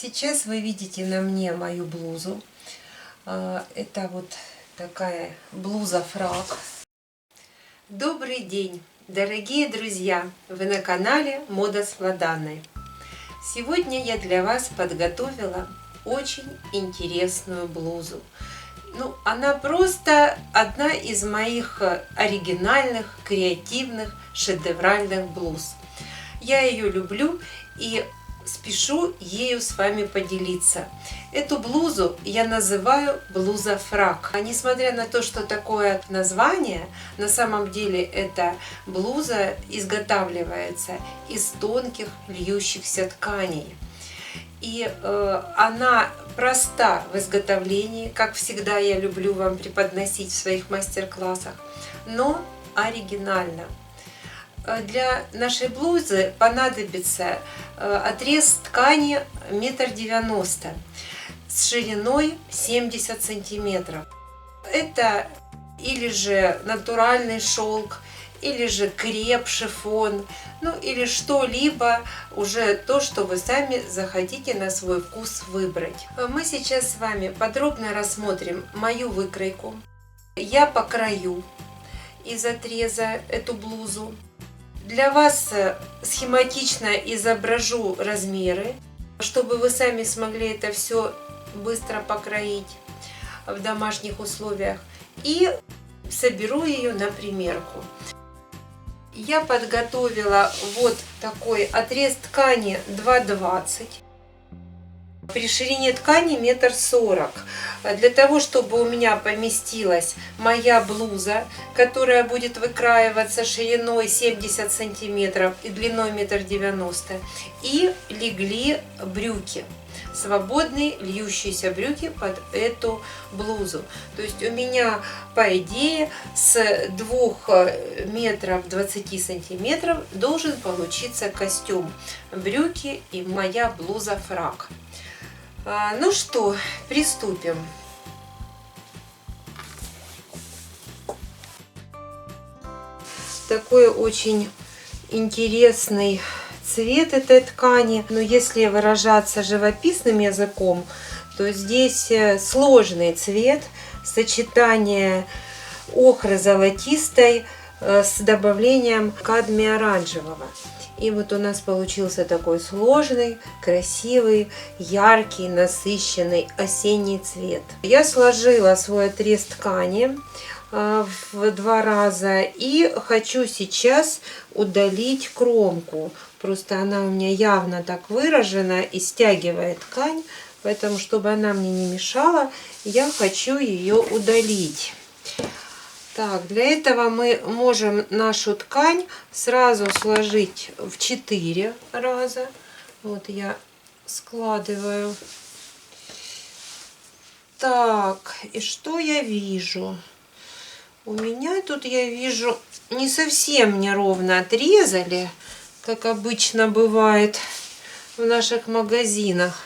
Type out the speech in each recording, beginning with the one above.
Сейчас вы видите на мне мою блузу. Это вот такая блуза-фрак. Добрый день, дорогие друзья! Вы на канале Мода с Владанной. Сегодня я для вас подготовила очень интересную блузу. Она просто одна из моих оригинальных, креативных, шедевральных блуз. Я ее люблю и спешу ею с вами поделиться. Эту блузу я называю блуза-фрак. Несмотря на то, что такое название, на самом деле эта блуза изготавливается из тонких льющихся тканей. И она проста в изготовлении, как всегда я люблю вам преподносить в своих мастер-классах, но оригинальна. Для нашей блузы понадобится отрез ткани 1,90 м с шириной 70 сантиметров. Это или же натуральный шелк, или же креп, шифон, или что-либо, уже то, что вы сами захотите на свой вкус выбрать. Мы сейчас с вами подробно рассмотрим мою выкройку. Я покрою из отреза эту блузу. Для вас схематично изображу размеры, чтобы вы сами смогли это все быстро покроить в домашних условиях. И соберу ее на примерку. Я подготовила вот такой отрез ткани 2,20 при ширине ткани 1,40 м. Для того, чтобы у меня поместилась моя блуза, которая будет выкраиваться шириной 70 сантиметров и длиной 1,90 м, и легли брюки. Свободные льющиеся брюки под эту блузу. То есть у меня, по идее, с 2 метров 20 сантиметров должен получиться костюм, брюки и моя блуза-фрак. Ну что, приступим. Такой очень интересный цвет этой ткани. Но если выражаться живописным языком, то здесь сложный цвет, сочетание охры золотистой с добавлением кадмия оранжевого. И вот у нас получился такой сложный, красивый, яркий, насыщенный осенний цвет. Я сложила свой отрез ткани в 2 раза и хочу сейчас удалить кромку. Просто она у меня явно так выражена и стягивает ткань, поэтому, чтобы она мне не мешала, я хочу ее удалить. Так, для этого мы можем нашу ткань сразу сложить в 4 раза. Вот я складываю. Так, и что я вижу? У меня тут, я вижу, не совсем неровно отрезали, как обычно бывает в наших магазинах.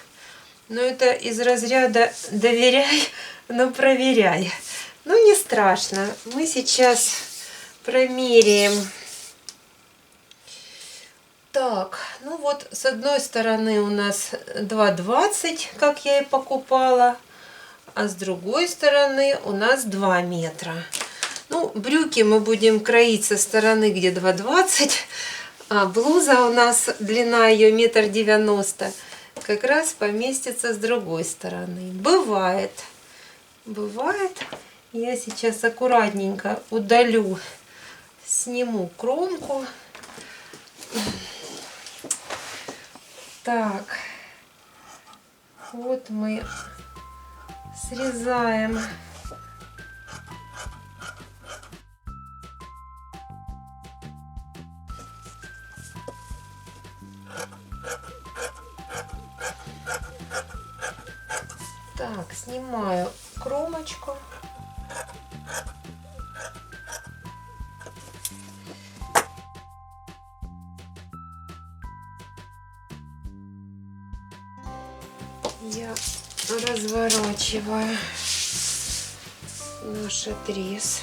Но это из разряда «доверяй, но проверяй». Не страшно. Мы сейчас промеряем. Так, вот с одной стороны у нас 2,20, как я и покупала, а с другой стороны у нас 2 метра. Брюки мы будем кроить со стороны, где 2,20, а блуза у нас, длина ее 1,90 м, как раз поместится с другой стороны. Бывает. Я сейчас аккуратненько удалю, сниму кромку. Так, вот мы срезаем. Так, снимаю кромочку. Я разворачиваю наш отрез.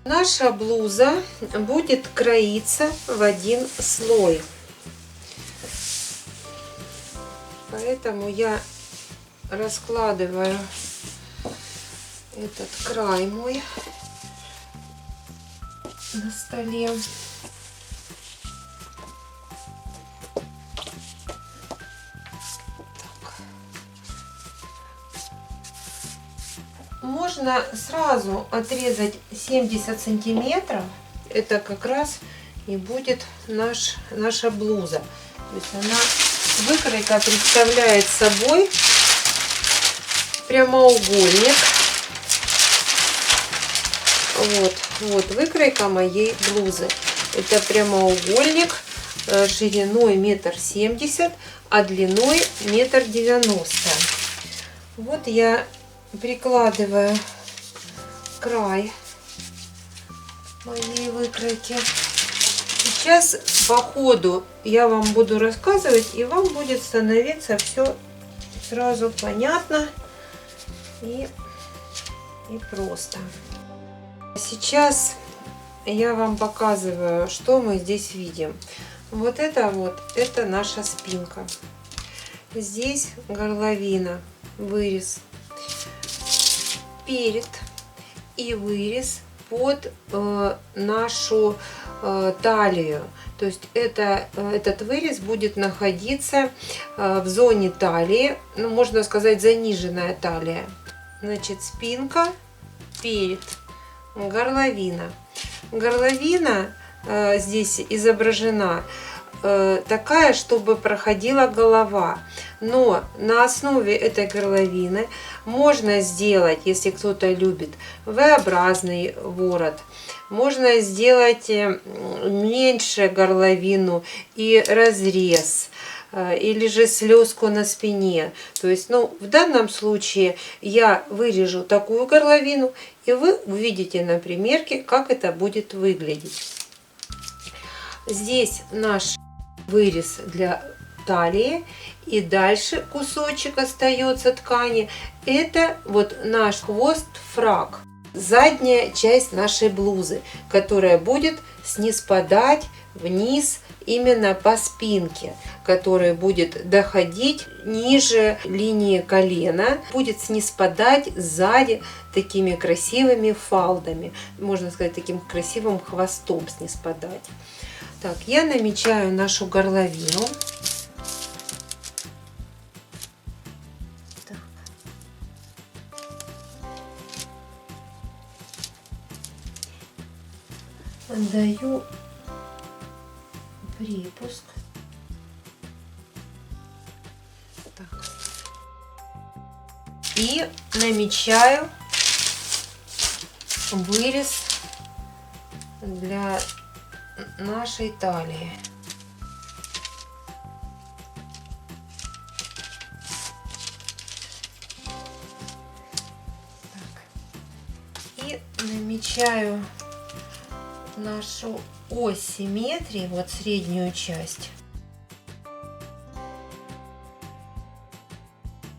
Наша блуза будет кроиться в один слой. Поэтому я раскладываю этот край мой на столе. Можно сразу отрезать 70 сантиметров. Это как раз и будет наша блуза. То есть она, выкройка представляет собой прямоугольник. Вот выкройка моей блузы. Это прямоугольник шириной 1,70 м, а длиной 1,90 м. Вот я прикладываю край моей выкройки. Сейчас по ходу я вам буду рассказывать, и вам будет становиться все сразу понятно и просто. Сейчас я вам показываю, что мы здесь видим. Вот это наша спинка. Здесь горловина, вырез, перед и вырез под нашу талию. То есть этот вырез будет находиться в зоне талии, ну, можно сказать, заниженная талия. Значит, спинка, перед, горловина. Горловина здесь изображена такая, чтобы проходила голова. Но на основе этой горловины можно сделать, если кто-то любит, V-образный ворот. Можно сделать меньше горловину и разрез, или же слезку на спине. То есть, в данном случае я вырежу такую горловину, и вы увидите на примерке, как это будет выглядеть. Здесь наш вырез для талии, и дальше кусочек остается ткани. Это вот наш хвост-фрак, задняя часть нашей блузы, которая будет ниспадать вниз именно по спинке, которая будет доходить ниже линии колена, будет ниспадать сзади такими красивыми фалдами, можно сказать, таким красивым хвостом ниспадать. Так, я намечаю нашу горловину. Так. Даю припуск. Так. И намечаю вырез для нашей талии. Так. И намечаю нашу ось симметрии, вот среднюю часть.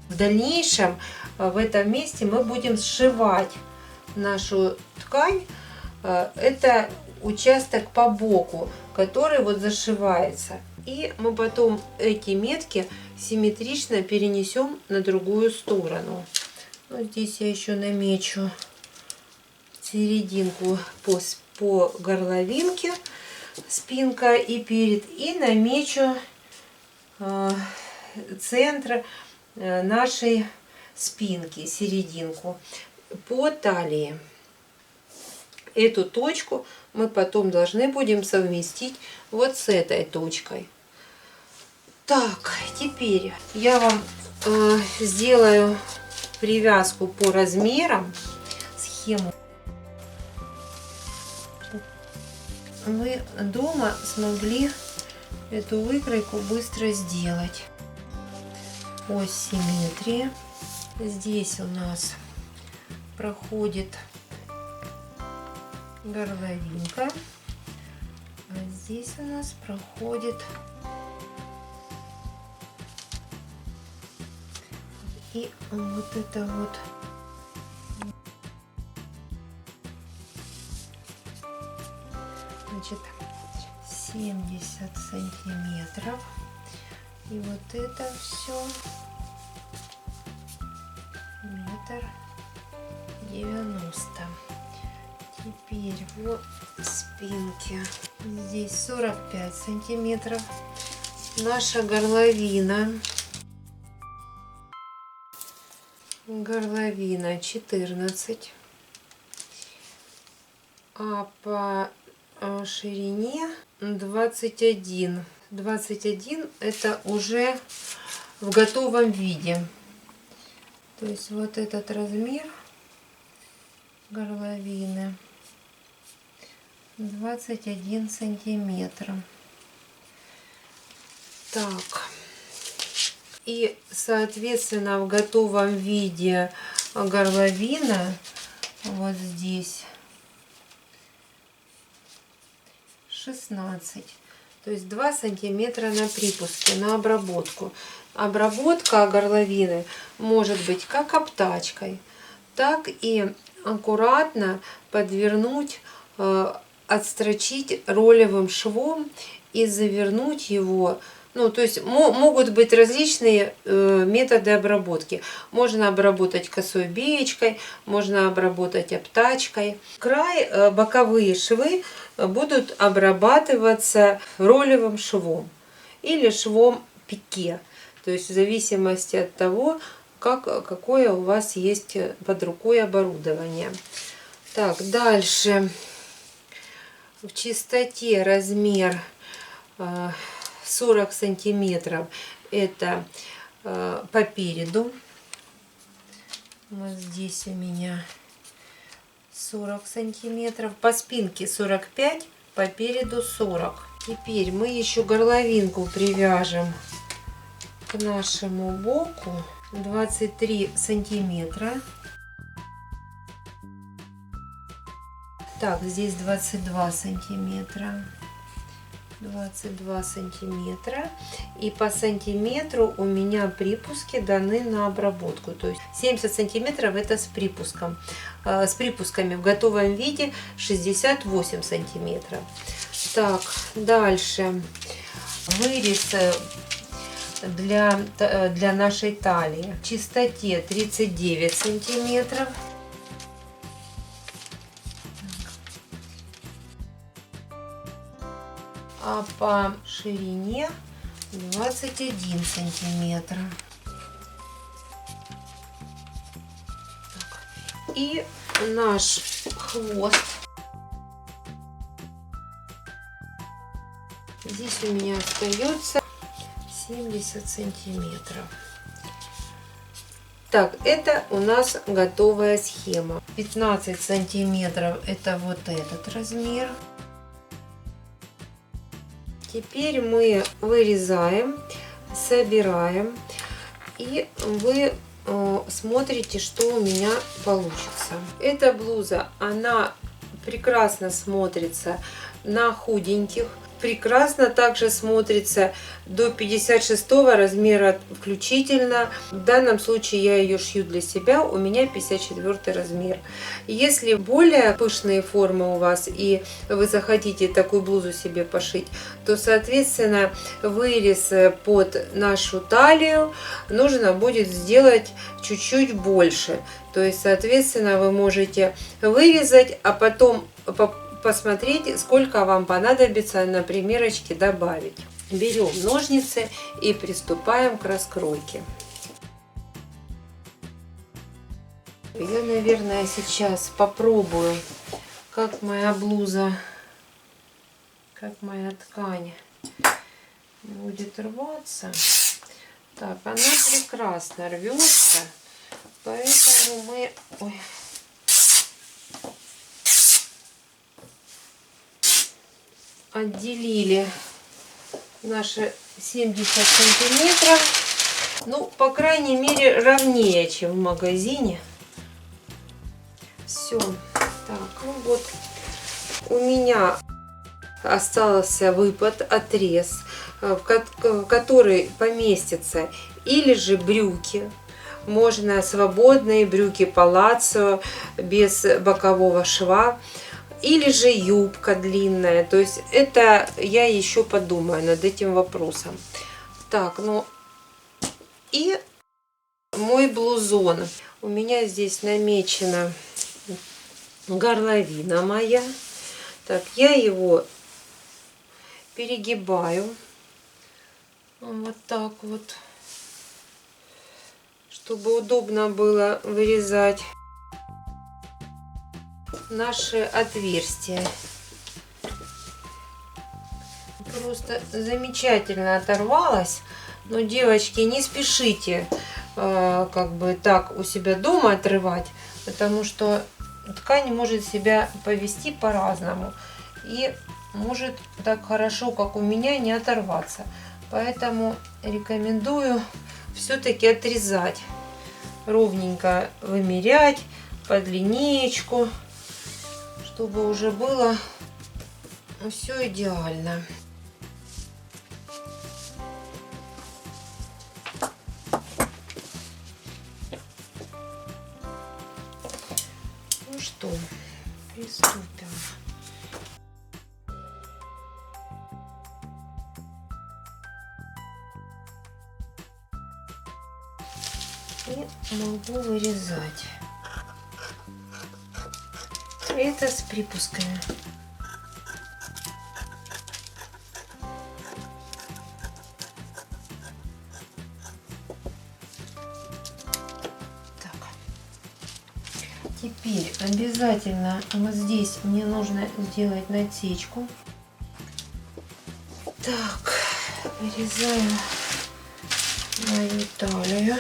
В дальнейшем в этом месте мы будем сшивать нашу ткань. Это участок по боку, который вот зашивается. И мы потом эти метки симметрично перенесем на другую сторону. Вот здесь я еще намечу серединку по горловинке, спинка и перед, и намечу центр нашей спинки, серединку по талии. Эту точку мы потом должны будем совместить вот с этой точкой. Так, теперь я вам сделаю привязку по размерам, схему. Вы дома смогли эту выкройку быстро сделать. Ось симметрии. Здесь у нас проходит горловинка, а здесь у нас проходит и вот это вот. Значит, 70 сантиметров И вот это все 1,90 м. Теперь вот спинки. Здесь 45 сантиметров. Наша горловина. Горловина 14. А по ширине 21. 21 это уже в готовом виде. То есть вот этот размер горловины 21 сантиметр. Так. И соответственно в готовом виде горловина вот здесь 16. То есть 2 сантиметра на припуске, на обработку. Обработка горловины может быть как обтачкой, так и аккуратно подвернуть, отстрочить ролевым швом и завернуть его. Ну, то есть могут быть различные методы обработки. Можно обработать косой биечкой, можно обработать обтачкой. Край, боковые швы будут обрабатываться ролевым швом или швом пике. То есть в зависимости от того, какое у вас есть под рукой оборудование. Так, дальше. В чистоте размер 40 сантиметров. Это по переду. Вот здесь у меня 40 сантиметров. По спинке 45, по переду 40. Теперь мы еще горловинку привяжем к нашему боку. 23 сантиметра. Так, здесь 22 сантиметра. 22 сантиметра. И по сантиметру у меня припуски даны на обработку. То есть 70 сантиметров это с припуском. С припусками в готовом виде 68 сантиметров. Так, дальше. Вырез для нашей талии. В чистоте 39 сантиметров. А по ширине 21 сантиметр. И наш хвост. Здесь у меня остается 70 сантиметров. Так, это у нас готовая схема. 15 сантиметров это вот этот размер. Теперь мы вырезаем, собираем, и вы смотрите, что у меня получится. Эта блуза, она прекрасно смотрится на худеньких, прекрасно также смотрится до 56 размера включительно. В данном случае я ее шью для себя, у меня 54 размер. Если более пышные формы у вас и вы захотите такую блузу себе пошить, то соответственно вырез под нашу талию нужно будет сделать чуть-чуть больше. То есть соответственно вы можете вырезать, а потом посмотреть, сколько вам понадобится на примерочке добавить. Берем ножницы и приступаем к раскройке. Я, наверное, сейчас попробую, как моя блуза, как моя ткань будет рваться. Так, она прекрасно рвется, поэтому мы... Ой. Отделили наши 70 сантиметров. Ну, по крайней мере, ровнее, чем в магазине. Все. Так, ну вот у меня остался выпад, отрез, в который поместятся или же брюки. Можно свободные брюки палаццо без бокового шва. Или же юбка длинная. То есть это я еще подумаю над этим вопросом. Так, ну и мой блузон. У меня здесь намечена горловина моя. Так, я его перегибаю вот так вот, чтобы удобно было вырезать наши отверстия. Просто замечательно оторвалась. Но, девочки, не спешите как бы так у себя дома отрывать, потому что ткань может себя повести по-разному и может так хорошо, как у меня, не оторваться. Поэтому рекомендую все-таки отрезать, ровненько вымерять под линеечку, чтобы уже было все идеально. Ну что, приступим. И могу вырезать. Это с припусками. Теперь обязательно вот здесь мне нужно сделать насечку. Так, вырезаю мою талию.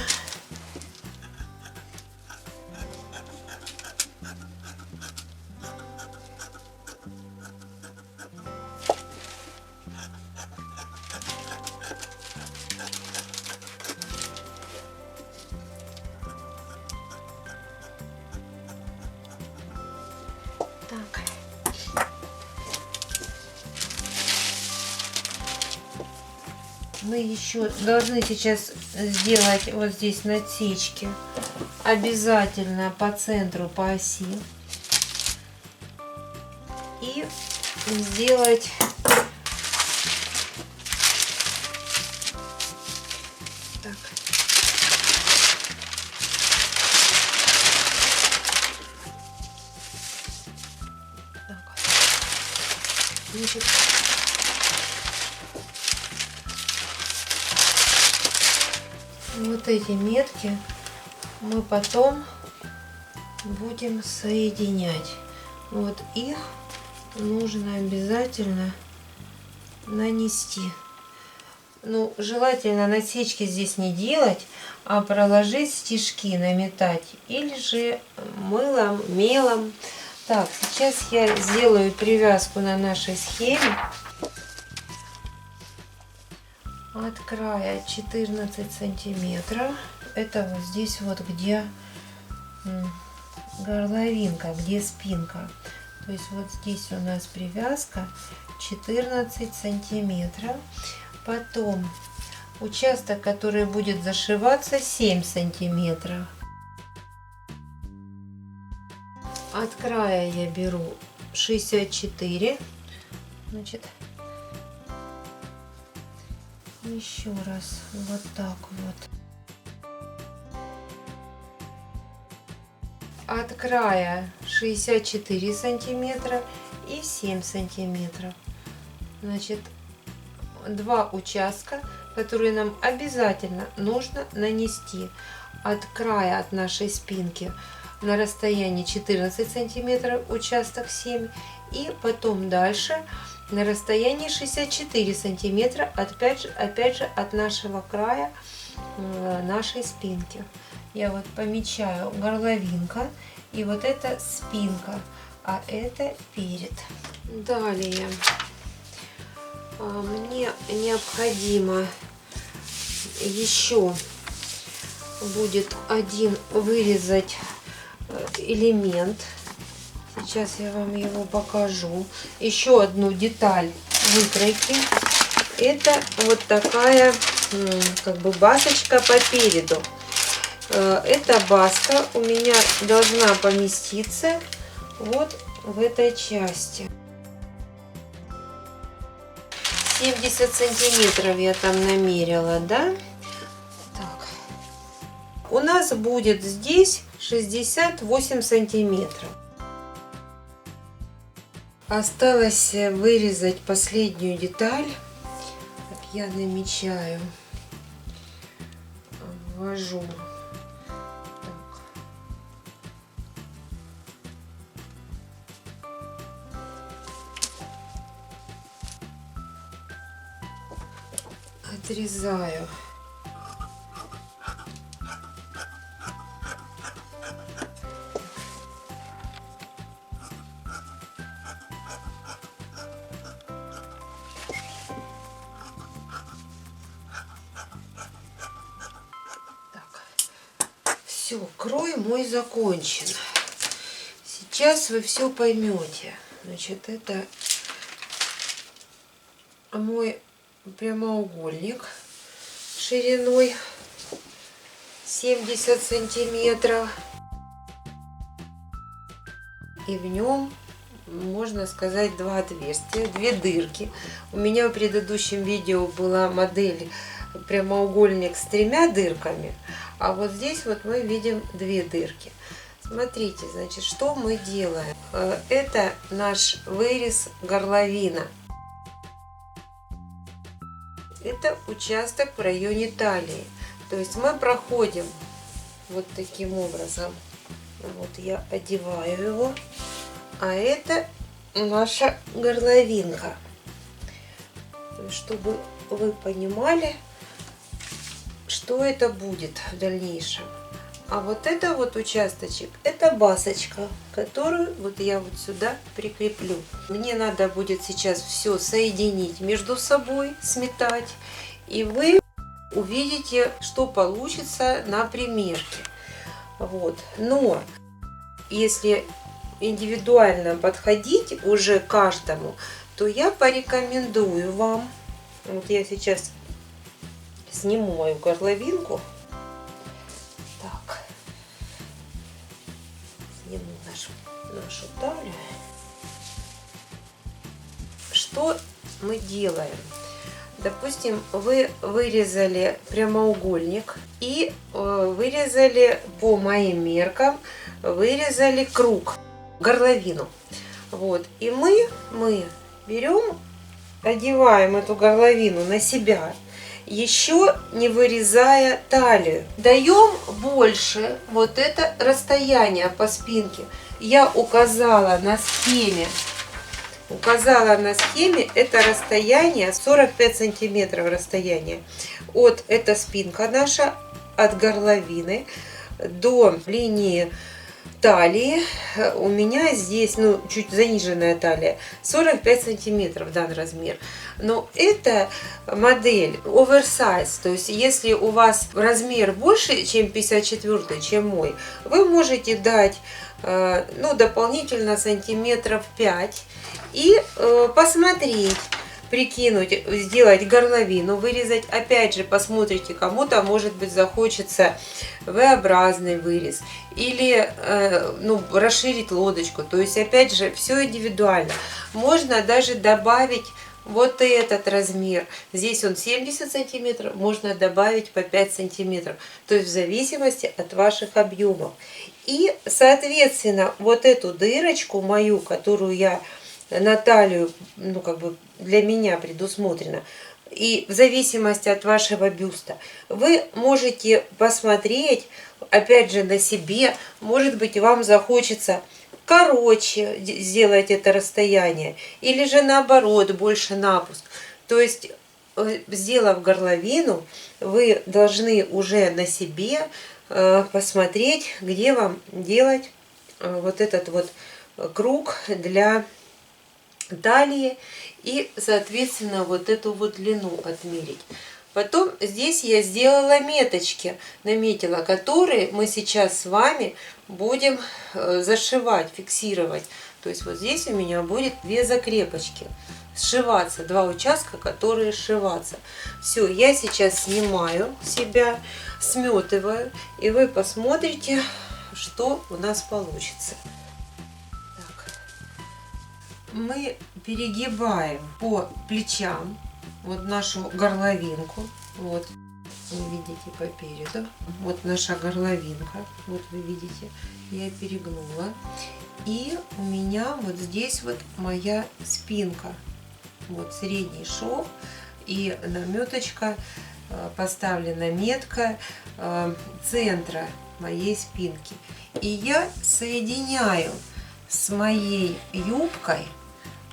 Так. Мы еще должны сейчас сделать вот здесь насечки обязательно по центру, по оси. И сделать так. Значит, вот эти метки мы потом будем соединять. Вот их нужно обязательно нанести. Ну, желательно насечки здесь не делать, а проложить стежки, наметать. Или же мылом, мелом. Так, сейчас я сделаю привязку на нашей схеме. От края 14 сантиметров. Это вот здесь вот, где горловинка, где спинка. То есть вот здесь у нас привязка 14 сантиметров. Потом участок, который будет зашиваться, 7 сантиметров. От края я беру 64. Значит, еще раз вот так вот. От края 64 сантиметра и 7 сантиметров. Значит, два участка, которые нам обязательно нужно нанести от края, от нашей спинки, на расстоянии 14 сантиметров, участок 7, и потом дальше на расстоянии 64 сантиметра, опять же от нашего края нашей спинки. Я вот помечаю горловинка, и вот это спинка, а это перед. Далее мне необходимо еще будет один вырезать элемент. Сейчас я вам его покажу. Еще одну деталь выкройки. Это вот такая как бы басочка по переду. Эта баска у меня должна поместиться вот в этой части. 70 сантиметров я там намерила, да? Так. У нас будет здесь 68 сантиметров. Осталось вырезать последнюю деталь. Так, я намечаю, ввожу. Так. Отрезаю. Все, крой мой закончен. Сейчас вы все поймете. Значит, это мой прямоугольник шириной 70 сантиметров. И в нем, можно сказать, два отверстия, две дырки. У меня в предыдущем видео была модель прямоугольник с 3 дырками. А вот здесь вот мы видим 2 дырки. Смотрите, значит, что мы делаем. Это наш вырез горловина. Это участок в районе талии. То есть мы проходим вот таким образом. Вот я одеваю его. А это наша горловинка. Чтобы вы понимали, что это будет в дальнейшем. А вот это вот участочек, это басочка, которую вот я вот сюда прикреплю. Мне надо будет сейчас все соединить между собой, сметать. И вы увидите, что получится на примерке. Вот. Но если индивидуально подходить уже каждому, то я порекомендую вам. Вот я сейчас сниму мою горловинку. Так. Сниму нашу талию. Что мы делаем? Допустим, вы вырезали прямоугольник и вырезали по моим меркам, вырезали круг, горловину. Вот. И мы берем, одеваем эту горловину на себя, еще не вырезая талию. Даем больше вот это расстояние по спинке. Я указала на схеме. Это расстояние 45 сантиметров расстояние. От эта спинка наша от горловины до линии талии. У меня здесь, чуть заниженная талия, 45 сантиметров дан размер. Но это модель оверсайз, то есть если у вас размер больше, чем 54, чем мой, вы можете дать дополнительно сантиметров 5 и посмотреть, прикинуть, сделать горловину, вырезать. Опять же, посмотрите, кому-то, может быть, захочется V-образный вырез или расширить лодочку. То есть, опять же, все индивидуально. Можно даже добавить вот этот размер. Здесь он 70 сантиметров, можно добавить по 5 сантиметров. То есть, в зависимости от ваших объемов. И, соответственно, вот эту дырочку мою, которую я на талию, для меня предусмотрено, и в зависимости от вашего бюста, вы можете посмотреть, опять же, на себе. Может быть, вам захочется короче сделать это расстояние, или же наоборот, больше напуск. То есть, сделав горловину, вы должны уже на себе посмотреть, где вам делать вот этот вот круг для талии и, соответственно, вот эту вот длину отмерить. Потом здесь я сделала меточки, наметила, которые мы сейчас с вами будем зашивать, фиксировать. То есть вот здесь у меня будет 2 закрепочки сшиваться, 2 участка, которые сшиваться. Все, я сейчас снимаю себя, сметываю, и вы посмотрите, что у нас получится. Мы перегибаем по плечам вот нашу горловинку. Вот, вы видите по переду. Вот наша горловинка. Вот вы видите, я перегнула. И у меня вот здесь вот моя спинка. Вот средний шов и наметочка, поставлена метка центра моей спинки. И я соединяю с моей юбкой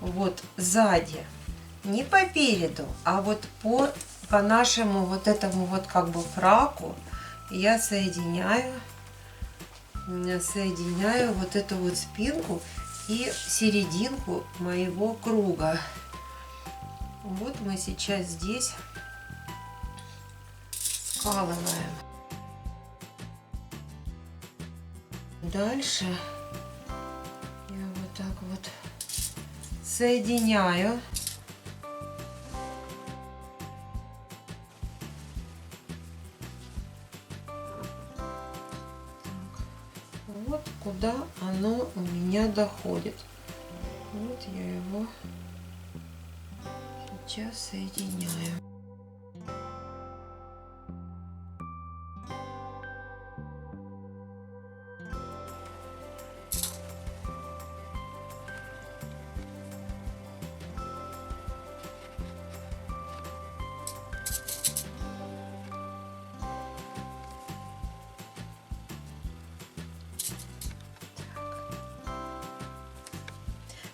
вот сзади, не по переду, а вот по нашему вот этому вот как бы фраку я соединяю вот эту вот спинку и серединку моего круга. Вот мы сейчас здесь скалываем. Дальше я вот так вот соединяю. Вот куда оно у меня доходит. Вот я его сейчас соединяю.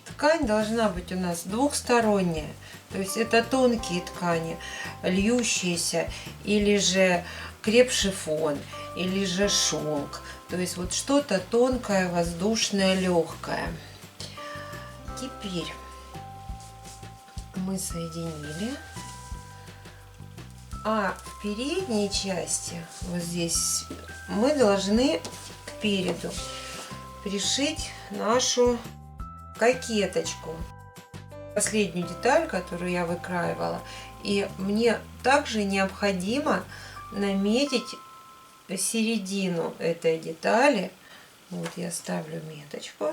Ткань должна быть у нас двухсторонняя, то есть это тонкие ткани, льющиеся, или же креп-шифон, или же шелк, то есть вот что-то тонкое, воздушное, легкое. Теперь мы соединили, а в передней части, вот здесь, мы должны к переду пришить нашу кокеточку, последнюю деталь, которую я выкраивала. И мне также необходимо наметить середину этой детали. Вот я ставлю меточку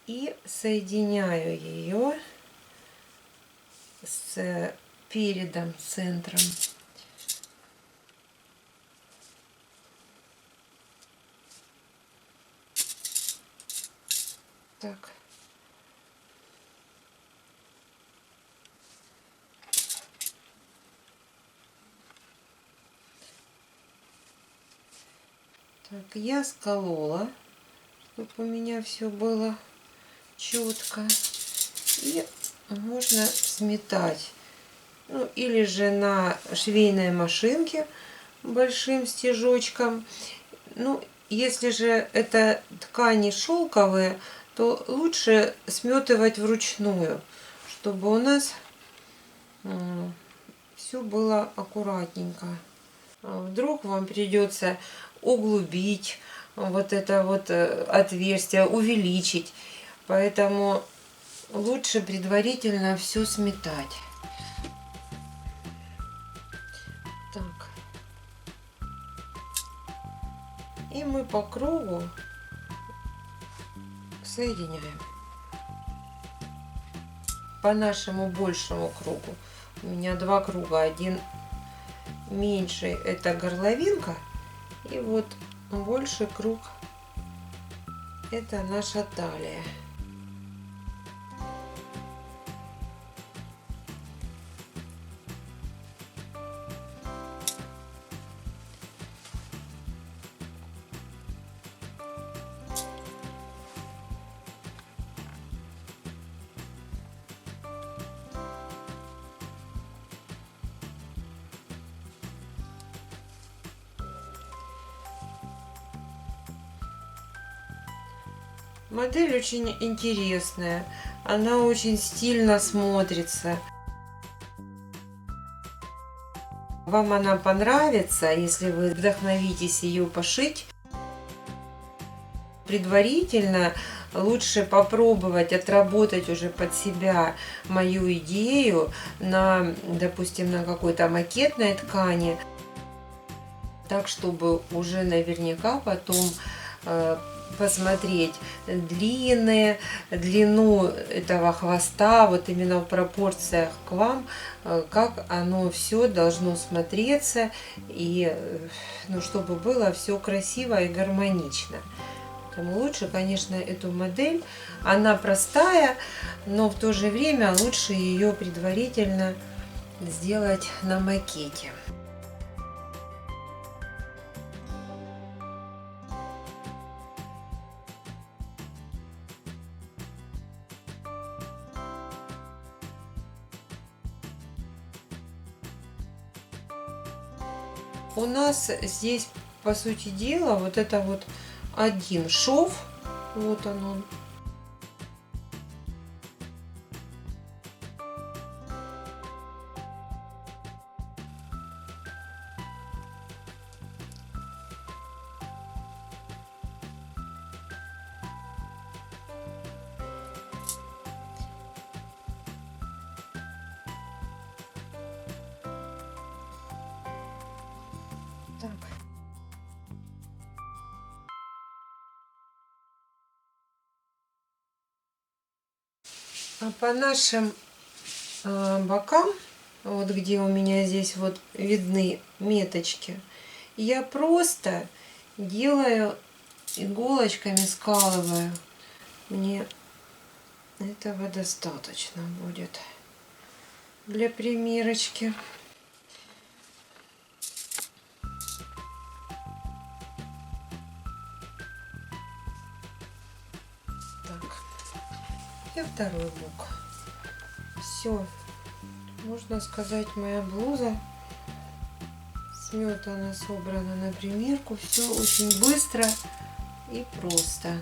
и соединяю ее с передом, центром. Так. Так, я сколола, чтобы у меня все было четко. И можно сметать. Ну, или же на швейной машинке большим стежочком. Ну, если же это ткани шелковые, то лучше сметывать вручную, чтобы у нас все было аккуратненько. Вдруг вам придется углубить вот это вот отверстие, увеличить, поэтому лучше предварительно все сметать. Так. И мы по кругу соединяем. По нашему большему кругу. У меня два круга. Один меньший — это горловинка. И вот больший круг — это наша талия. Модель очень интересная, она очень стильно смотрится. Вам она понравится, если вы вдохновитесь ее пошить. Предварительно лучше попробовать отработать уже под себя мою идею на, допустим, на какой-то макетной ткани, так чтобы уже наверняка потом посмотреть длину этого хвоста, вот именно в пропорциях к вам, как оно все должно смотреться, и ну, чтобы было все красиво и гармонично. Поэтому лучше, конечно, эту модель, она простая, но в то же время лучше ее предварительно сделать на макете. У нас здесь, по сути дела, вот это вот один шов, вот он. Так. А по нашим бокам, вот где у меня здесь вот видны меточки, я просто делаю иголочками, скалываю. Мне этого достаточно будет для примерочки. И второй бок. Все, можно сказать, моя блуза сметана, собрана на примерку. Все очень быстро и просто.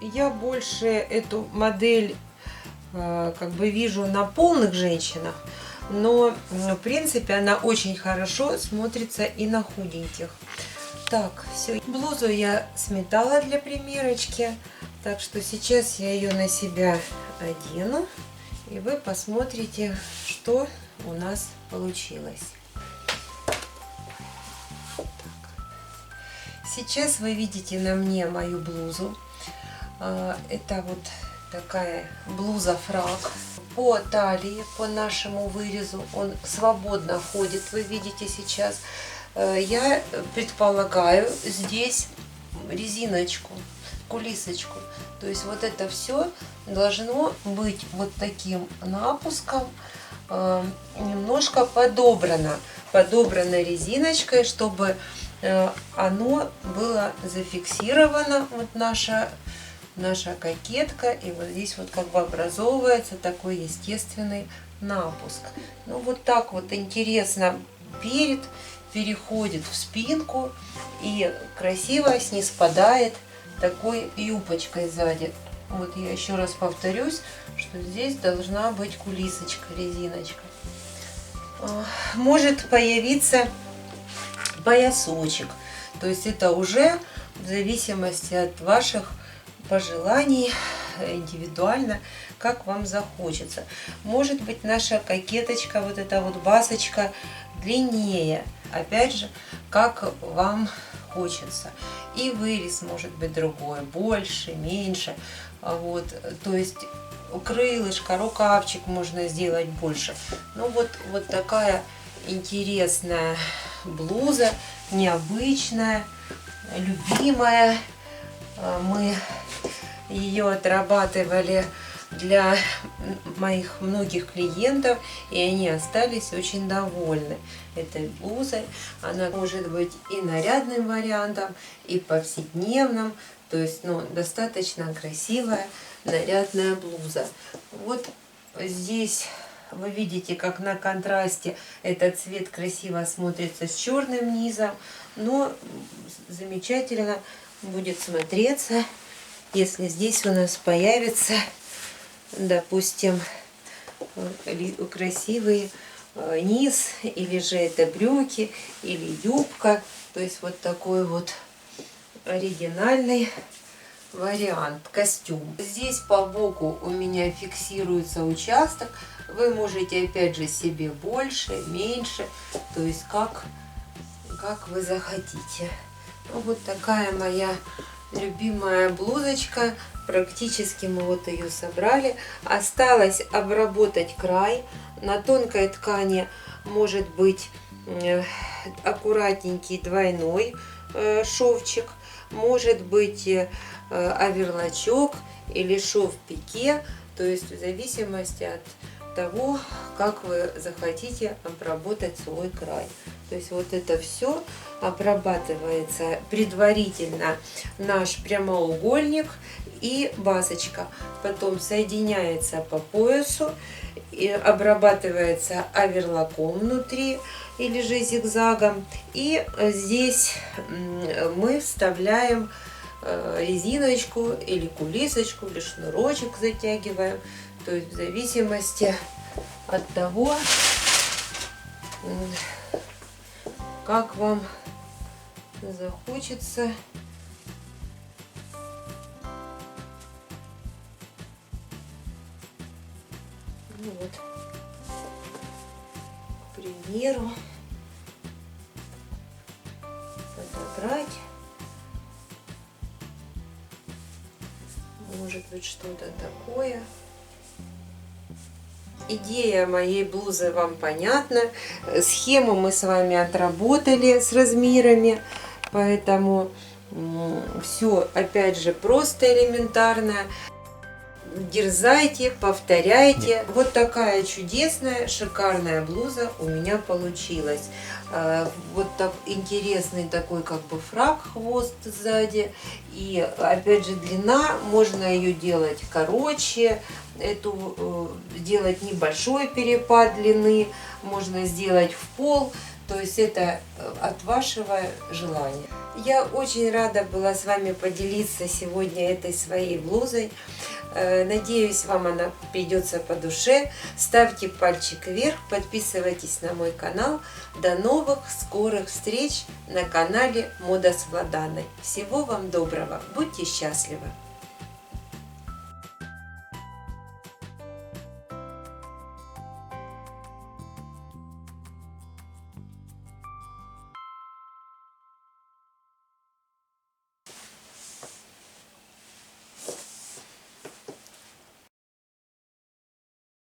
Я больше эту модель как бы вижу на полных женщинах, но в принципе она очень хорошо смотрится и на худеньких. Так, все, блузу я сметала для примерочки, так что сейчас я ее на себя одену, и вы посмотрите, что у нас получилось. Так. Сейчас вы видите на мне мою блузу. Это вот такая блуза-фрак. По талии, по нашему вырезу он свободно ходит, вы видите сейчас. Я предполагаю здесь резиночку, кулисочку. То есть вот это все должно быть вот таким напуском, немножко подобрано резиночкой, чтобы оно было зафиксировано, вот наша кокетка, и вот здесь вот как бы образовывается такой естественный напуск. Ну вот так вот интересно переходит в спинку и красиво снизпадает такой юбочкой сзади. Вот я еще раз повторюсь, что здесь должна быть кулисочка, резиночка. Может появиться поясочек, то есть это уже в зависимости от ваших пожеланий, индивидуально, как вам захочется. Может быть, наша кокеточка, вот эта вот басочка длиннее, опять же, как вам хочется. И вырез может быть другой, больше, меньше. Вот, то есть крылышко, рукавчик можно сделать больше. Ну вот такая интересная блуза, необычная, любимая. Мы ее отрабатывали для моих многих клиентов, и они остались очень довольны этой блузой. Она может быть и нарядным вариантом, и повседневным, то есть достаточно красивая нарядная блуза. Вот здесь вы видите, как на контрасте этот цвет красиво смотрится с черным низом, но замечательно будет смотреться, если здесь у нас появится, допустим, красивый низ, или же это брюки, или юбка, то есть вот такой вот оригинальный вариант костюм. Здесь по боку у меня фиксируется участок. Вы можете опять же себе больше, меньше, то есть как вы захотите. Вот такая моя любимая блузочка. Практически мы вот ее собрали. Осталось обработать край. На тонкой ткани может быть аккуратненький двойной шовчик, может быть оверлочок или шов пике, то есть в зависимости от того, как вы захотите обработать свой край. То есть вот это все обрабатывается предварительно наш прямоугольник и базочка. Потом соединяется по поясу и обрабатывается оверлоком внутри или же зигзагом. И здесь мы вставляем резиночку или кулисочку или шнурочек затягиваем. То есть в зависимости от того, как вам захочется. Ну вот, к примеру, подобрать. Может быть, что-то такое. Идея моей блузы вам понятна. Схему мы с вами отработали с размерами. Поэтому все, опять же, просто элементарно. Дерзайте, повторяйте. Вот такая чудесная, шикарная блуза у меня получилась. Вот так интересный такой как бы фрак, хвост сзади. И опять же длина, можно ее делать короче, сделать небольшой перепад длины, можно сделать в пол. То есть это от вашего желания. Я очень рада была с вами поделиться сегодня этой своей блузой. Надеюсь, вам она придется по душе. Ставьте пальчик вверх, подписывайтесь на мой канал. До новых скорых встреч на канале Мода с Владаной. Всего вам доброго, будьте счастливы!